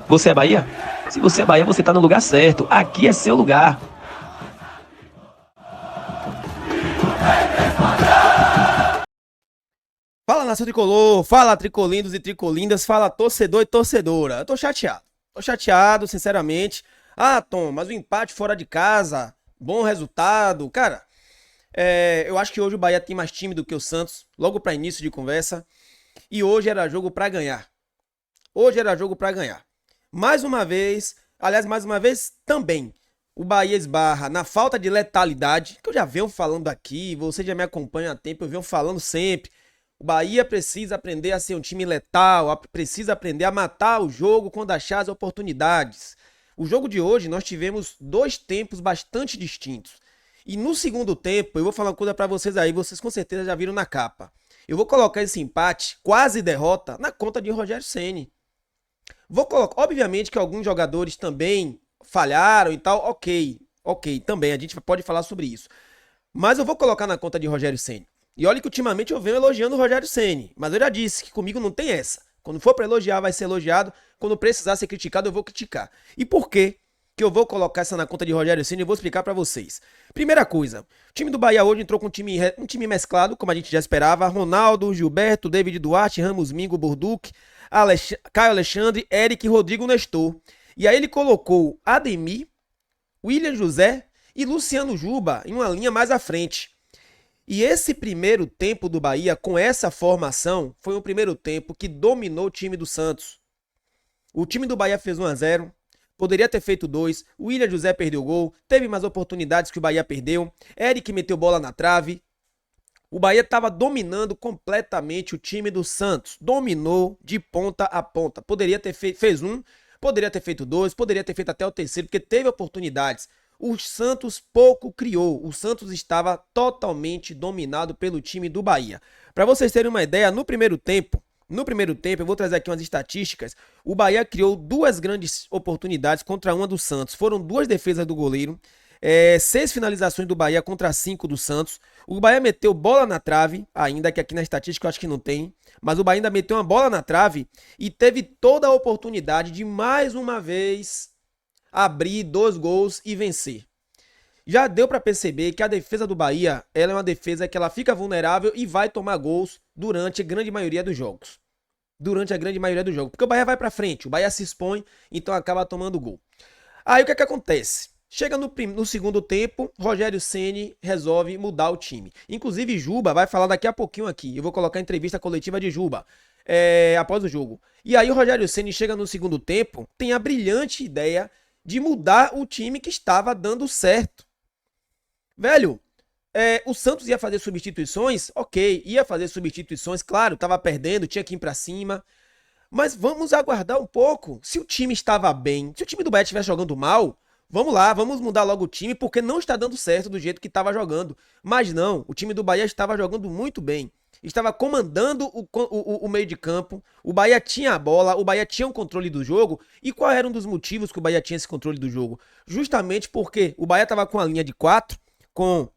Você é Bahia? Se você é Bahia, você tá no lugar certo. Aqui é seu lugar. Fala, nação tricolor, fala tricolindos e tricolindas, fala torcedor e torcedora. Eu tô chateado. Tô chateado, sinceramente. Ah, Tom, mas o empate fora de casa, bom resultado. Cara, eu acho que hoje o Bahia tem mais time do que o Santos, logo pra início de conversa. E hoje era jogo pra ganhar. Hoje era jogo pra ganhar. Mais uma vez, aliás, mais uma vez também, o Bahia esbarra na falta de letalidade, que eu já venho falando aqui, você já me acompanha há tempo, eu venho falando sempre. O Bahia precisa aprender a ser um time letal, precisa aprender a matar o jogo quando achar as oportunidades. O jogo de hoje nós tivemos dois tempos bastante distintos. E no segundo tempo, eu vou falar uma coisa pra vocês aí, vocês com certeza já viram na capa. Eu vou colocar esse empate, quase derrota, na conta de Rogério Ceni. Vou colocar, obviamente que alguns jogadores também falharam e tal, ok, também, a gente pode falar sobre isso. Mas eu vou colocar na conta de Rogério Ceni. E olha que ultimamente eu venho elogiando o Rogério Ceni, mas eu já disse que comigo não tem essa. Quando for pra elogiar, vai ser elogiado. Quando precisar ser criticado, eu vou criticar. E por quê que eu vou colocar essa na conta de Rogério Ceni? Eu vou explicar pra vocês. Primeira coisa, o time do Bahia hoje entrou com um time mesclado, como a gente já esperava. Ronaldo, Gilberto, David Duarte, Ramos Mingo, Burduc, Caio Alexandre, Eric e Rodrigo Nestor. E aí ele colocou Ademir, William José e Luciano Juba em uma linha mais à frente. E esse primeiro tempo do Bahia, com essa formação, foi um primeiro tempo que dominou o time do Santos. O time do Bahia fez 1-0, poderia ter feito 2, o William José perdeu o gol, teve mais oportunidades que o Bahia perdeu, Eric meteu bola na trave. O Bahia estava dominando completamente o time do Santos, dominou de ponta a ponta. Poderia ter fez um, poderia ter feito 2, poderia ter feito até o terceiro, porque teve oportunidades. O Santos pouco criou, o Santos estava totalmente dominado pelo time do Bahia. Para vocês terem uma ideia, no primeiro tempo, eu vou trazer aqui umas estatísticas, o Bahia criou duas grandes oportunidades contra uma do Santos. Foram duas defesas do goleiro, 6 finalizações do Bahia contra 5 do Santos. O Bahia meteu bola na trave, ainda que aqui na estatística eu acho que não tem, mas o Bahia ainda meteu uma bola na trave e teve toda a oportunidade de mais uma vez abrir 2 gols e vencer. Já deu para perceber que a defesa do Bahia, ela é uma defesa que ela fica vulnerável e vai tomar gols durante a grande maioria dos jogos. Porque o Bahia vai para frente, o Bahia se expõe, então acaba tomando gol. Aí o que é que acontece? Chega no segundo tempo, Rogério Ceni resolve mudar o time. Inclusive, Juba vai falar daqui a pouquinho aqui. Eu vou colocar a entrevista coletiva de Juba após o jogo. E aí o Rogério Ceni chega no segundo tempo, tem a brilhante ideia de mudar o time que estava dando certo. Velho, o Santos ia fazer substituições? Ok, ia fazer substituições, claro, tava perdendo, tinha que ir pra cima. Mas vamos aguardar um pouco. Se o time estava bem, se o time do Bahia estivesse jogando mal, vamos lá, vamos mudar logo o time, porque não está dando certo do jeito que estava jogando. Mas não, o time do Bahia estava jogando muito bem. Estava comandando o meio de campo. O Bahia tinha a bola, o Bahia tinha o controle do jogo. E qual era um dos motivos que o Bahia tinha esse controle do jogo? Justamente porque o Bahia estava com a linha de 4, com,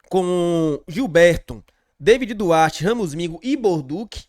com Gilberto, David Duarte, Ramos Mingo e Burduc.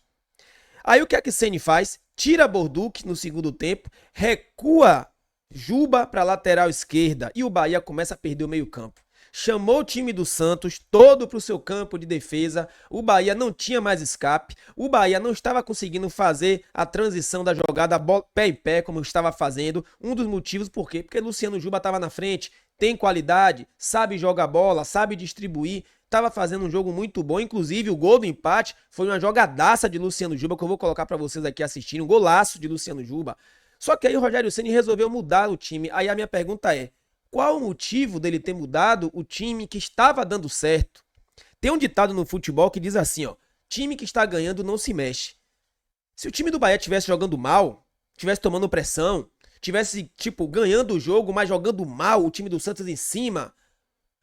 Aí o que é que Ceni faz? Tira Burduc no segundo tempo, recua Juba para a lateral esquerda e o Bahia começa a perder o meio-campo. Chamou o time do Santos todo para o seu campo de defesa. O Bahia não tinha mais escape. O Bahia não estava conseguindo fazer a transição da jogada pé em pé, como estava fazendo. Um dos motivos, por quê? Porque Luciano Juba estava na frente, tem qualidade, sabe jogar bola, sabe distribuir. Estava fazendo um jogo muito bom, inclusive o gol do empate foi uma jogadaça de Luciano Juba, que eu vou colocar para vocês aqui assistirem, um golaço de Luciano Juba. Só que aí o Rogério Ceni resolveu mudar o time. Aí a minha pergunta é, qual o motivo dele ter mudado o time que estava dando certo? Tem um ditado no futebol que diz assim, ó, time que está ganhando não se mexe. Se o time do Bahia estivesse jogando mal, estivesse tomando pressão, estivesse, tipo, ganhando o jogo, mas jogando mal, o time do Santos em cima,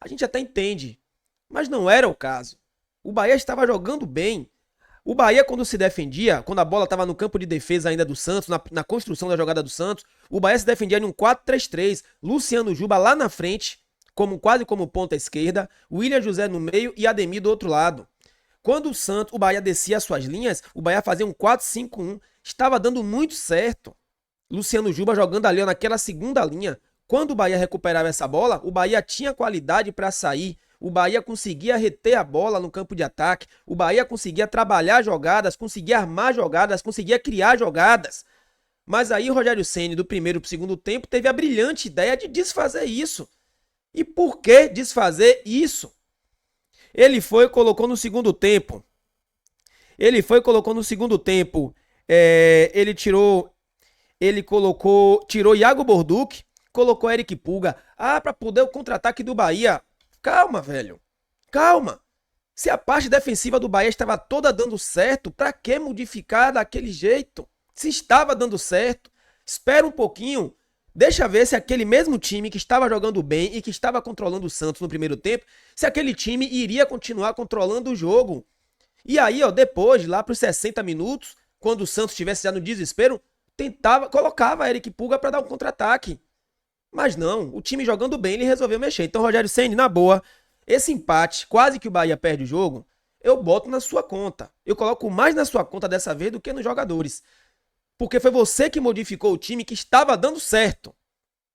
a gente até entende. Mas não era o caso. O Bahia estava jogando bem. O Bahia, quando se defendia, quando a bola estava no campo de defesa ainda do Santos, na construção da jogada do Santos, o Bahia se defendia em um 4-3-3. Luciano Juba lá na frente, quase como ponta esquerda, William José no meio e Ademir do outro lado. Quando o Bahia descia as suas linhas, o Bahia fazia um 4-5-1. Estava dando muito certo. Luciano Juba jogando ali ó, naquela segunda linha. Quando o Bahia recuperava essa bola, o Bahia tinha qualidade para sair. O Bahia conseguia reter a bola no campo de ataque. O Bahia conseguia trabalhar jogadas, conseguia armar jogadas, conseguia criar jogadas. Mas aí o Rogério Ceni, do primeiro para o segundo tempo, teve a brilhante ideia de desfazer isso. E por que desfazer isso? Ele foi e colocou no segundo tempo. Tirou Iago Borduc, colocou Eric Pulga. Para poder o contra-ataque do Bahia. Calma, velho. Calma. Se a parte defensiva do Bahia estava toda dando certo, pra que modificar daquele jeito? Se estava dando certo, espera um pouquinho. Deixa ver se aquele mesmo time que estava jogando bem e que estava controlando o Santos no primeiro tempo, se aquele time iria continuar controlando o jogo. E aí, ó, depois, lá pros 60 minutos, quando o Santos estivesse já no desespero, colocava Eric Pulga para dar um contra-ataque. Mas não, o time jogando bem, ele resolveu mexer. Então, Rogério Ceni, na boa, esse empate, quase que o Bahia perde o jogo, eu boto na sua conta. Eu coloco mais na sua conta dessa vez do que nos jogadores. Porque foi você que modificou o time que estava dando certo.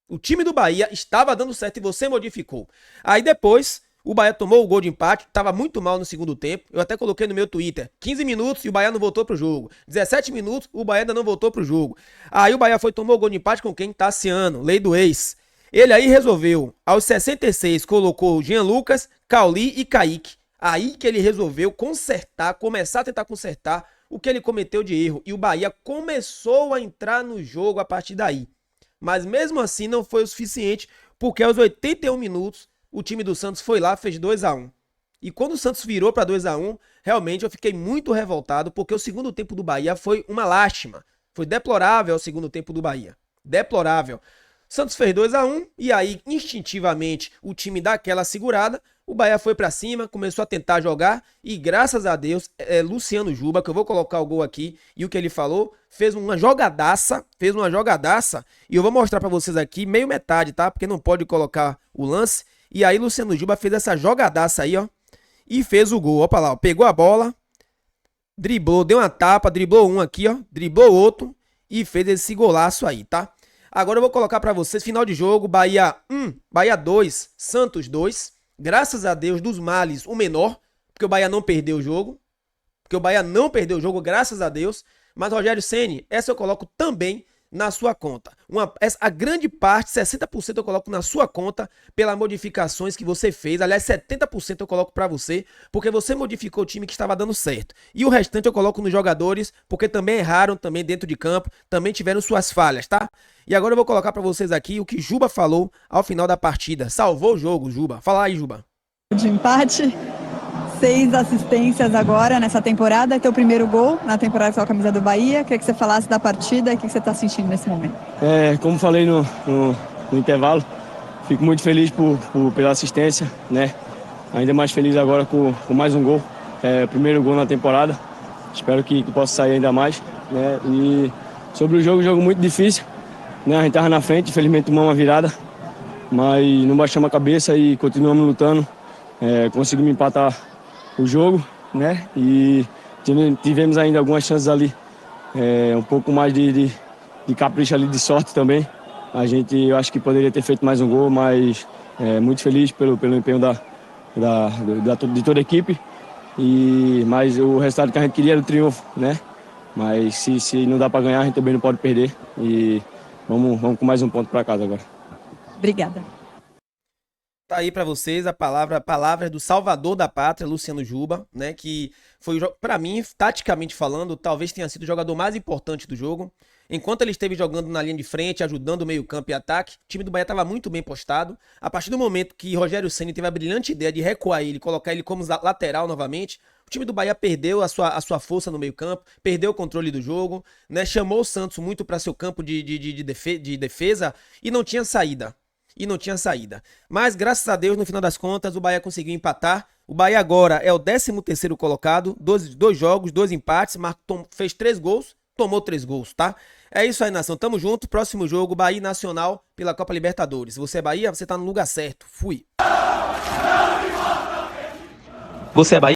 O time do Bahia estava dando certo e você modificou. Aí depois, o Bahia tomou o gol de empate, estava muito mal no segundo tempo. Eu até coloquei no meu Twitter, 15 minutos e o Bahia não voltou pro jogo. 17 minutos, o Bahia ainda não voltou pro jogo. Aí o Bahia tomou o gol de empate com quem? Tassiano, lei do ex. Ele aí resolveu, aos 66, colocou Jean Lucas, Cauli e Kaique. Aí que ele resolveu começar a tentar consertar o que ele cometeu de erro. E o Bahia começou a entrar no jogo a partir daí. Mas mesmo assim não foi o suficiente, porque aos 81 minutos o time do Santos foi lá, fez 2-1. E quando o Santos virou para 2-1, realmente eu fiquei muito revoltado, porque o segundo tempo do Bahia foi uma lástima. Foi deplorável o segundo tempo do Bahia. Deplorável. Santos fez 2-1 e aí, instintivamente, o time dá aquela segurada. O Bahia foi pra cima, começou a tentar jogar e, graças a Deus, Luciano Juba, que eu vou colocar o gol aqui, e o que ele falou, fez uma jogadaça, e eu vou mostrar pra vocês aqui, meio metade, tá? Porque não pode colocar o lance. E aí, Luciano Juba fez essa jogadaça aí, ó, e fez o gol. Opa lá, ó, pegou a bola, driblou, deu uma tapa, driblou um aqui, ó, driblou outro e fez esse golaço aí, tá? Agora eu vou colocar pra vocês, final de jogo, Bahia 1, Bahia 2, Santos 2. Graças a Deus, dos males, o menor, porque o Bahia não perdeu o jogo. Graças a Deus. Mas, Rogério Ceni, essa eu coloco também na sua conta. A grande parte, 60% eu coloco na sua conta pelas modificações que você fez. Aliás, 70% eu coloco pra você, porque você modificou o time que estava dando certo. E o restante eu coloco nos jogadores, porque também erraram também dentro de campo, também tiveram suas falhas, tá? E agora eu vou colocar pra vocês aqui o que Juba falou ao final da partida. Salvou o jogo, Juba. Fala aí, Juba. De empate, 6 assistências agora nessa temporada, é teu primeiro gol na temporada com a camisa do Bahia. Queria que você falasse da partida e o que você está sentindo nesse momento. Como falei no intervalo, fico muito feliz pela assistência, né? Ainda mais feliz agora com mais um gol, primeiro gol na temporada. Espero que possa sair ainda mais, né? E sobre o jogo, jogo muito difícil, né? A gente estava na frente, infelizmente tomamos uma virada, mas não baixamos a cabeça e continuamos lutando. Conseguimos empatar o jogo, né? E tivemos ainda algumas chances ali, um pouco mais de capricho ali, de sorte também. Eu acho que poderia ter feito mais um gol, mas muito feliz pelo empenho de toda a equipe. Mas o resultado que a gente queria era o triunfo, né? Mas se não dá para ganhar, a gente também não pode perder. E vamos com mais um ponto para casa agora. Obrigada. Tá aí pra vocês a palavra do salvador da pátria, Luciano Juba, né, que foi, pra mim, taticamente falando, talvez tenha sido o jogador mais importante do jogo. Enquanto ele esteve jogando na linha de frente, ajudando o meio-campo e ataque, o time do Bahia estava muito bem postado. A partir do momento que Rogério Ceni teve a brilhante ideia de recuar ele, colocar ele como lateral novamente, o time do Bahia perdeu a sua força no meio-campo, perdeu o controle do jogo, né, chamou o Santos muito para seu campo de defesa e não tinha saída. Mas, graças a Deus, no final das contas, o Bahia conseguiu empatar. O Bahia agora é o 13º colocado, dois jogos, 2 empates, fez 3 gols, tomou 3 gols, tá? É isso aí, nação. Tamo junto. Próximo jogo, Bahia Nacional pela Copa Libertadores. Se você é Bahia, você tá no lugar certo. Fui. Você é Bahia?